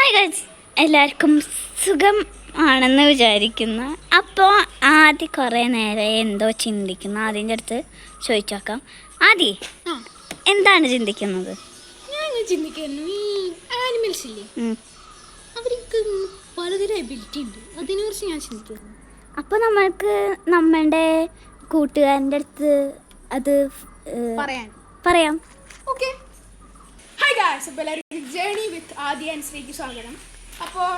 Hi guys, എല്ലാവർക്കും സുഖം ആണെന്ന് വിചാരിക്കുന്നു. അപ്പോൾ ആദ്യം കുറേ നേരം എന്തോ ചിന്തിക്കുന്നു. ആദ്യൻ്റെ അടുത്ത് ചോദിച്ചോക്കാം. ആദ്യ എന്താണ് ചിന്തിക്കുന്നത്? ഞാൻ ചിന്തിക്കുന്നു, ഈ ആനിമൽസ് ഇല്ലേ, അവർക്ക് പലതരം എബിലിറ്റി ഉണ്ട്, അതിനെക്കുറിച്ച് ഞാൻ ചിന്തിക്കുന്നു. അപ്പോൾ നമ്മൾക്ക് നമ്മളുടെ കൂട്ടുകാരൻ്റെ അടുത്ത് അത് പറയാം. ഓക്കെ. ഹായ് ഗായ്സ്, അപ്പോൾ എല്ലാവർക്കും ജേണി വിത്ത് ആദ്യ ആൻഡ് ശ്രീക്ക് സ്വാഗതം. അപ്പോൾ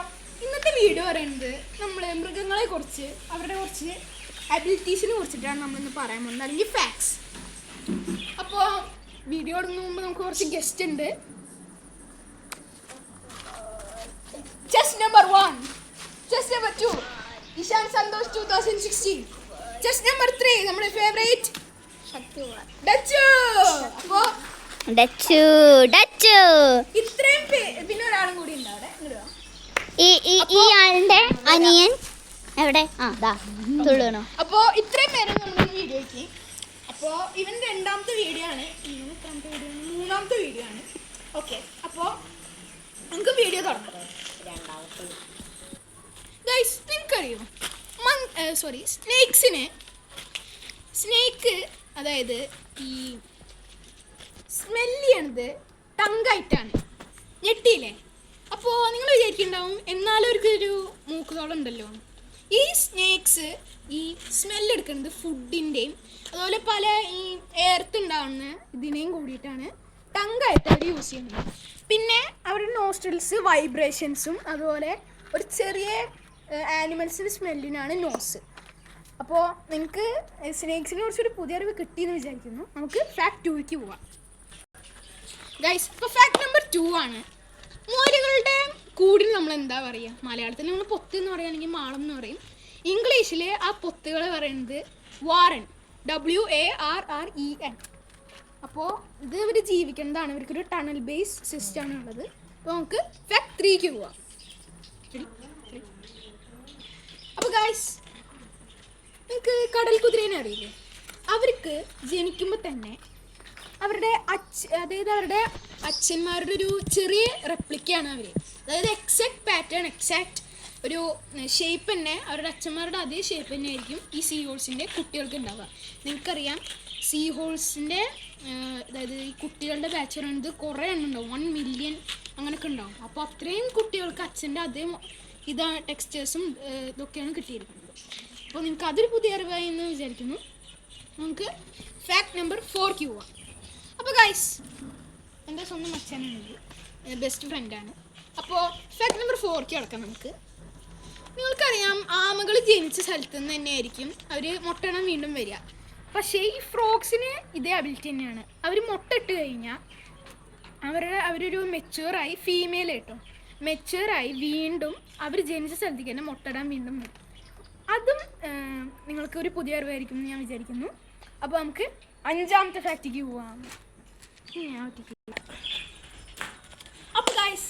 ഇന്നത്തെ വീഡിയോ പറയുന്നത് നമ്മൾ മൃഗങ്ങളെ കുറിച്ച്, അവരുടെ കുറച്ച് അബിലിറ്റീസിനെ കുറിച്ചിട്ടാണ് നമ്മളിന്ന് പറയാൻ പോകുന്നത്, അല്ലെങ്കിൽ ഫാക്ട്സ്. അപ്പോൾ വീഡിയോ തുടങ്ങുന്ന മുമ്പ് നമുക്ക് കുറച്ച് ഗസ്റ്റ് ഉണ്ട്. Chess number 1, chess number 2 Ishan Santhosh 2016, chess number 3 നമ്മുടെ ഫേവറേറ്റ് ഡച്ചു. അപ്പോൾ ഡച്ചു ഇത്രയും പിന്നെ ഒരാളും കൂടി ഉണ്ട് അവിടെ. ഈ ആളുടെ അനിയൻ എവിടെ? തുള്ളണോ? അപ്പോൾ ഇത്രയും പേര് നമ്മുടെ വീഡിയോയ്ക്ക്. അപ്പോൾ ഇവൻ രണ്ടാമത്തെ വീഡിയോ ആണ്, മൂന്നാമത്തെ വീഡിയോ ആണ്. ഓക്കെ, അപ്പോൾ നമുക്ക് വീഡിയോ തുടങ്ങാം. ഗൈസ്, നിങ്ങൾക്കറിയോ സ്നേക്ക് അതായത് ഈ സ്മെല്ല് ചെയ്യണത് ടങ്കായിട്ടാണ്. ഞെട്ടിയില്ലേ? അപ്പോൾ നിങ്ങൾ വിചാരിക്കുന്നുണ്ടാവും, എന്നാലും അവർക്കൊരു മൂക്കുതോളം ഉണ്ടല്ലോ. ഈ സ്നേക്സ് ഈ സ്മെല്ലെടുക്കുന്നത് ഫുഡിൻ്റെയും അതുപോലെ പല ഈ എയർത്തുണ്ടാവുന്ന ഇതിനെയും കൂടിയിട്ടാണ് ടങ്കായിട്ട് അവർ യൂസ് ചെയ്യുന്നത്. പിന്നെ അവരുടെ നോസ്ട്രിൽസ് വൈബ്രേഷൻസും അതുപോലെ ഒരു ചെറിയ ആനിമൽസിൻ്റെ സ്മെല്ലിനാണ് നോസ്. അപ്പോൾ നിങ്ങൾക്ക് സ്നേക്സിനെ കുറിച്ചൊരു പുതിയ അറിവ് കിട്ടിയെന്ന് വിചാരിക്കുന്നു. നമുക്ക് ഫാക്ട് 2ക്ക് പോവാം. ഗൈസ്, ഇപ്പോൾ ഫാക്ട് നമ്പർ 2 ആണ്. മോരുകളുടെ കൂടിന് നമ്മൾ എന്താ പറയുക? മലയാളത്തിൽ നമ്മൾ പൊത്ത് എന്ന് പറയുകയാണെങ്കിൽ മാളം എന്ന് പറയും. ഇംഗ്ലീഷിൽ ആ പൊത്തുകളെ പറയുന്നത് വാറൻ, WARREN. അപ്പോൾ ഇത് ഇവർ ജീവിക്കുന്നതാണ്, ഇവർക്കൊരു ടണൽ ബേസ് സിസ്റ്റമാണ് ഉള്ളത്. അപ്പോൾ നമുക്ക് ഫാക്ട് 3ക്ക് പോവാം. അപ്പോൾ ഗൈസ്, നിങ്ങൾക്ക് കടൽ കുതിരേനെ അറിയില്ലേ? അവർക്ക് ജനിക്കുമ്പോൾ തന്നെ അവരുടെ അവരുടെ അച്ഛന്മാരുടെ ഒരു ചെറിയ റെപ്ലിക്കയാണ് അവർ. അതായത് എക്സാക്ട് പാറ്റേൺ, എക്സാക്ട് ഒരു ഷേപ്പ് തന്നെ, അവരുടെ അച്ഛന്മാരുടെ അതേ ഷേപ്പ് തന്നെ ആയിരിക്കും ഈ സീ ഹോൾസിൻ്റെ കുട്ടികൾക്ക് ഉണ്ടാവുക. നിങ്ങൾക്കറിയാം, സീ ഹോൾസിൻ്റെ അതായത് ഈ കുട്ടികളുടെ ബാച്ച് പറയുന്നത് കുറേ എണ്ണം ഉണ്ടാവും, 1 മില്യൺ അങ്ങനെയൊക്കെ ഉണ്ടാവും. അപ്പോൾ അത്രയും കുട്ടികൾക്ക് അച്ഛൻ്റെ അതേ ടെക്സ്റ്റേഴ്സും ഇതൊക്കെയാണ് കിട്ടിയിരിക്കുന്നത്. അപ്പോൾ നിങ്ങൾക്ക് അതൊരു പുതിയ അറിവായി എന്ന് വിചാരിക്കുന്നു. നമുക്ക് ഫാക്ട് നമ്പർ 4ക്ക് പോവാം. അപ്പോൾ ഗൈസ്, എൻ്റെ സ്വന്തം അച്ഛനാണ്, ബെസ്റ്റ് ഫ്രണ്ടാണ്. അപ്പോൾ ഫാക്ട് നമ്പർ 4ക്ക് കിടക്കാം നമുക്ക്. നിങ്ങൾക്കറിയാം, ആമകൾ ജനിച്ച സ്ഥലത്ത് നിന്ന് തന്നെ ആയിരിക്കും അവർ മുട്ടയിടാൻ വീണ്ടും വരിക. പക്ഷേ ഈ ഫ്രോക്സിന് ഇതേ അബിലിറ്റി തന്നെയാണ്. അവർ മുട്ട ഇട്ട് കഴിഞ്ഞാൽ അവരൊരു മെച്യൂറായി ഫീമെയിൽ കേട്ടോ, മെച്യൂറായി വീണ്ടും അവർ ജനിച്ച സ്ഥലത്തേക്ക് തന്നെ മുട്ടയിടാൻ വീണ്ടും വരും. അതും നിങ്ങൾക്ക് ഒരു പുതിയ അറിവായിരിക്കും എന്ന് ഞാൻ വിചാരിക്കുന്നു. അപ്പോൾ നമുക്ക് 5ാമത്തെ ഫാക്റ്റിക്ക് പോവാം. അപ്പോൾ ഗൈസ്,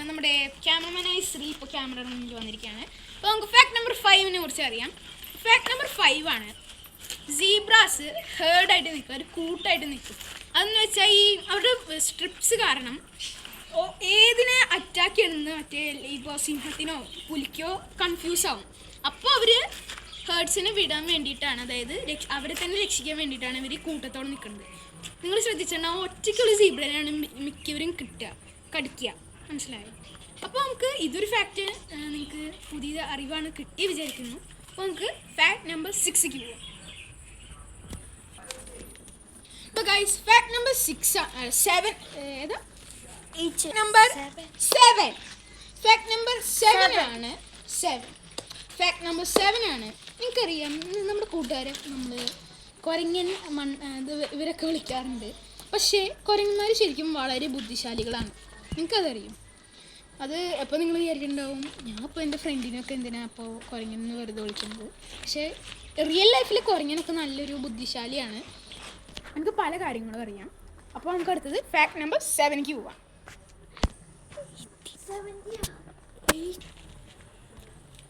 നമ്മുടെ ക്യാമറമാനായി ശ്രീ ഇപ്പോൾ ക്യാമറ മുന്നിൽ വന്നിരിക്കുകയാണ്. അപ്പോൾ നമുക്ക് ഫാക്ട് നമ്പർ 5നെ കുറിച്ച് അറിയാം. ഫാക്ട് നമ്പർ 5 ആണ്, സീബ്രാസ് ഹേർഡായിട്ട് നിൽക്കും, ഒരു കൂട്ടായിട്ട് നിൽക്കും. അതെന്ന് വെച്ചാൽ ഈ അവരുടെ സ്ട്രിപ്സ് കാരണം ഏതിനെ അറ്റാക്ക് ചെയ്യുന്നത് മറ്റേ ഇപ്പോൾ സിംഹത്തിനോ പുലിക്കോ കൺഫ്യൂസ് ആവും. അപ്പോൾ അവർ ഹേർഡ്സിനെ വിടാൻ വേണ്ടിയിട്ടാണ്, അതായത് അവരെ തന്നെ രക്ഷിക്കാൻ വേണ്ടിയിട്ടാണ് ഇവർ കൂട്ടത്തോടെ നിൽക്കുന്നത്. നിങ്ങൾ ശ്രദ്ധിച്ചിട്ടുണ്ടാവും, ഒറ്റയ്ക്കുള്ള സീബ്രയാണ് മിക്കവരും കടിക്കുക, മനസ്സിലായോ? അപ്പോൾ നമുക്ക് ഇതൊരു ഫാക്റ്റ് നിങ്ങൾക്ക് പുതിയ അറിവാണ് കിട്ടിയ വിചാരിക്കുന്നു. അപ്പോൾ നമുക്ക് ഫാക്ട് നമ്പർ 6ക്ക് പോകാം. അപ്പോൾ ഗൈസ്, ഫാക്ട് നമ്പർ 7 ഏതാ? നമ്പർ 7. ഫാക്ട് നമ്പർ 7 ആണ്. ഫാക്ട് നമ്പർ 7 ആണ്. എനിക്കറിയാം, നമ്മുടെ കൂട്ടുകാരെ നമ്മൾ കുരങ്ങൻ ഇവരൊക്കെ വിളിക്കാറുണ്ട്. പക്ഷേ കുരങ്ങന്മാർ ശരിക്കും വളരെ ബുദ്ധിശാലികളാണ്. നിങ്ങൾക്കതറിയും. അത് അപ്പോൾ നിങ്ങൾ വിചാരിക്കുന്നുണ്ടാവും, ഞാൻ ഇപ്പോൾ എൻ്റെ ഫ്രണ്ടിനൊക്കെ എന്തിനാണ് അപ്പോൾ കുരങ്ങനെന്ന് വെറുതെ വിളിക്കുന്നത്. പക്ഷേ റിയൽ ലൈഫിൽ കുരങ്ങനൊക്കെ നല്ലൊരു ബുദ്ധിശാലിയാണ്. നമുക്ക് പല കാര്യങ്ങളും അറിയാം. അപ്പോൾ നമുക്ക് അടുത്തത് ഫാക്ട് നമ്പർ 7ക്ക് പോവാം.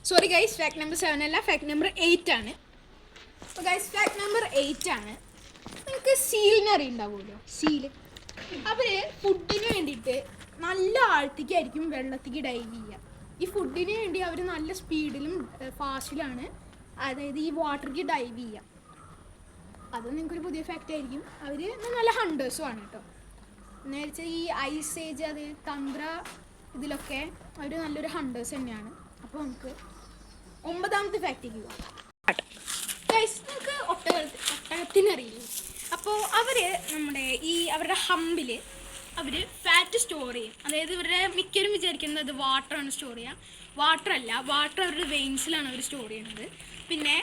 സോറി ഗൈസ്, ഫാക്ട് നമ്പർ 7 അല്ല, ഫാക്ട് നമ്പർ 8 ആണ്. അപ്പോൾ ഗൈസ്, ഫാക്ട് നമ്പർ 8 ആണ്. നിങ്ങൾക്ക് സീലിനെ അറിയുണ്ടാവുമല്ലോ, സീല്. അവർ ഫുഡിന് വേണ്ടിയിട്ട് നല്ല ആഴത്തേക്കായിരിക്കും വെള്ളത്തേക്ക് ഡൈവ് ചെയ്യുക. ഈ ഫുഡിന് വേണ്ടി അവർ നല്ല സ്പീഡിലും ഫാസ്റ്റിലാണ് അതായത് ഈ വാട്ടറിലേക്ക് ഡൈവ് ചെയ്യുക. അത് നിങ്ങൾക്കൊരു പുതിയ ഫാക്റ്റ് ആയിരിക്കും. അവർ നല്ല ഹണ്ടേഴ്സും ആണ് കേട്ടോ. നേരത്തെ ഈ ഐസ് ഏജ് അത് തന്ത്ര ഇതിലൊക്കെ അവർ നല്ലൊരു ഹണ്ടേഴ്സ് തന്നെയാണ്. അപ്പോൾ നമുക്ക് 9ാമത്തെ ഫാക്റ്റിലേക്ക് പോകാം. നമുക്ക് ഒട്ടകത്തിനറിയില്ലേ. അപ്പോൾ അവർ നമ്മുടെ അവരുടെ ഹമ്പിൽ അവർ ഫാറ്റ് സ്റ്റോർ ചെയ്യും. അതായത് ഇവരുടെ മിക്കവരും വിചാരിക്കുന്നത് വാട്ടറാണ് സ്റ്റോർ ചെയ്യുക. വാട്ടർ അവരുടെ വെയിൻസിലാണ് അവർ സ്റ്റോർ ചെയ്യുന്നത്. പിന്നെ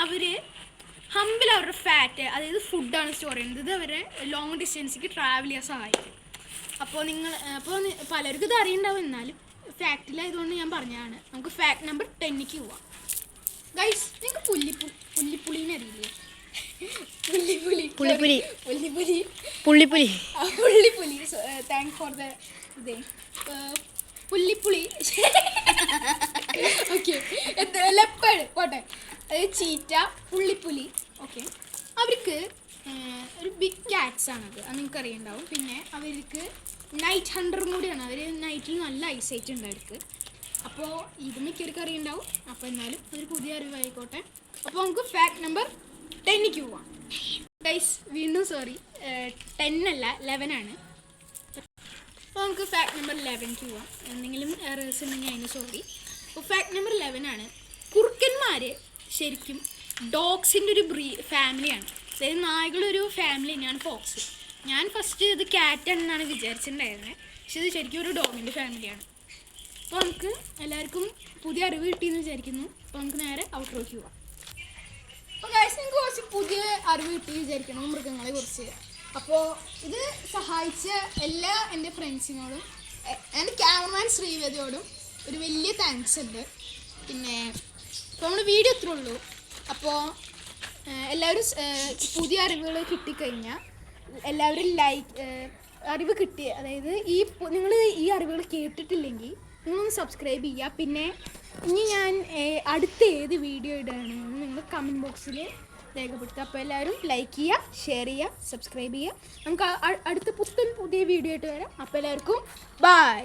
അവർ ഹമ്പിൽ അവരുടെ ഫാറ്റ് അതായത് ഫുഡാണ് സ്റ്റോർ ചെയ്യുന്നത്. ഇത് അവരെ ലോങ് ഡിസ്റ്റൻസിലേക്ക് ട്രാവൽ ചെയ്യാൻ സഹായിക്കും. അപ്പോൾ പലർക്കും ഇത് അറിയുണ്ടാവും, എന്നാലും ഫാക്റ്റിലായതുകൊണ്ട് ഞാൻ പറഞ്ഞതാണ്. നമുക്ക് ഫാക്ട് നമ്പർ 10ക്ക് പോവാം. ഗൈസ്, നിങ്ങൾക്ക് പുള്ളിപ്പുളിനെ അറിയില്ലേ? പുള്ളിപ്പുലി താങ്ക് ഫോർ ദ ഇതേ പുള്ളിപ്പുളി. ഓക്കെ, ലെപ്പേഡ് പോട്ടെ. അതായത് ചീറ്റ, പുള്ളിപ്പുലി. ഓക്കെ, അവർക്ക് ഒരു ബിഗ് ക്യാറ്റ്സ് ആണത്, അത് നിങ്ങൾക്ക് അറിയുണ്ടാവും. പിന്നെ അവർക്ക് നൈറ്റ് ഹണ്ടറും കൂടിയാണ്. അവർ നൈറ്റിൽ നല്ല ഐസൈറ്റ് ഉണ്ട് അവർക്ക്. അപ്പോൾ ഇത് മിക്കവർക്ക് അറിയുണ്ടാവും. അപ്പോൾ എന്നാലും ഒരു പുതിയ അറിവായിക്കോട്ടെ. അപ്പോൾ നമുക്ക് ഫാക്ട് നമ്പർ 10ക്ക് പോവാം. ഗൈസ്, വീണ്ടും സോറി, 10 അല്ല 11 ആണ്. അപ്പോൾ നമുക്ക് ഫാക്ട് നമ്പർ 11ക്ക് പോവാം. എന്തെങ്കിലും എറേഴ്സ് ഉണ്ടെങ്കിൽ അതിന് സോറി. അപ്പോൾ ഫാക്ട് നമ്പർ 11 ആണ്. കുറുക്കന്മാർ ശരിക്കും ഡോഗ്സിൻ്റെ ഒരു ഫാമിലിയാണ്. അതായത് നായകളൊരു ഫാമിലി തന്നെയാണ് ഫോക്സ്. ഞാൻ ഫസ്റ്റ് ഇത് ക്യാറ്റ് ആണെന്നാണ് വിചാരിച്ചിട്ടുണ്ടായിരുന്നത്, പക്ഷെ ഇത് ശരിക്കും ഒരു ഡോഗിൻ്റെ ഫാമിലിയാണ്. അപ്പോൾ നമുക്ക് എല്ലാവർക്കും പുതിയ അറിവ് കിട്ടിയെന്ന് വിചാരിക്കുന്നു. അപ്പോൾ നമുക്ക് നേരെ ഔട്ട്രോയ്ക്ക് പോവാം. അപ്പോൾ ഗൈസ്, നിങ്ങൾക്ക് കുറച്ച് പുതിയ അറിവ് കിട്ടി വിചാരിക്കണം മൃഗങ്ങളെ കുറിച്ച്. അപ്പോൾ ഇത് സഹായിച്ച എല്ലാ എൻ്റെ ഫ്രണ്ട്സിനോടും എൻ്റെ ക്യാമറമാൻ ശ്രീവതിയോടും ഒരു വലിയ താങ്ക്സ് ഉണ്ട്. പിന്നെ ഇപ്പോൾ നമ്മുടെ വീഡിയോ ഇത്രേ ഉള്ളൂ. അപ്പോൾ എല്ലാവരും പുതിയ അറിവുകൾ കിട്ടിക്കഴിഞ്ഞാൽ എല്ലാവരും അറിവ് കിട്ടിയ അതായത് നിങ്ങൾ ഈ അറിവുകൾ കേട്ടിട്ടില്ലെങ്കിൽ നിങ്ങളൊന്ന് സബ്സ്ക്രൈബ് ചെയ്യുക. പിന്നെ ഇനി ഞാൻ അടുത്ത ഏത് വീഡിയോ ഇടുകയാണെന്ന് നിങ്ങൾ കമൻറ്റ് ബോക്സിൽ രേഖപ്പെടുത്തുക. അപ്പോൾ എല്ലാവരും ലൈക്ക് ചെയ്യുക, ഷെയർ ചെയ്യുക, സബ്സ്ക്രൈബ് ചെയ്യുക. നമുക്ക് അടുത്ത പുതിയ വീഡിയോ ആയിട്ട് വരാം. അപ്പോൾ എല്ലാവർക്കും ബൈ.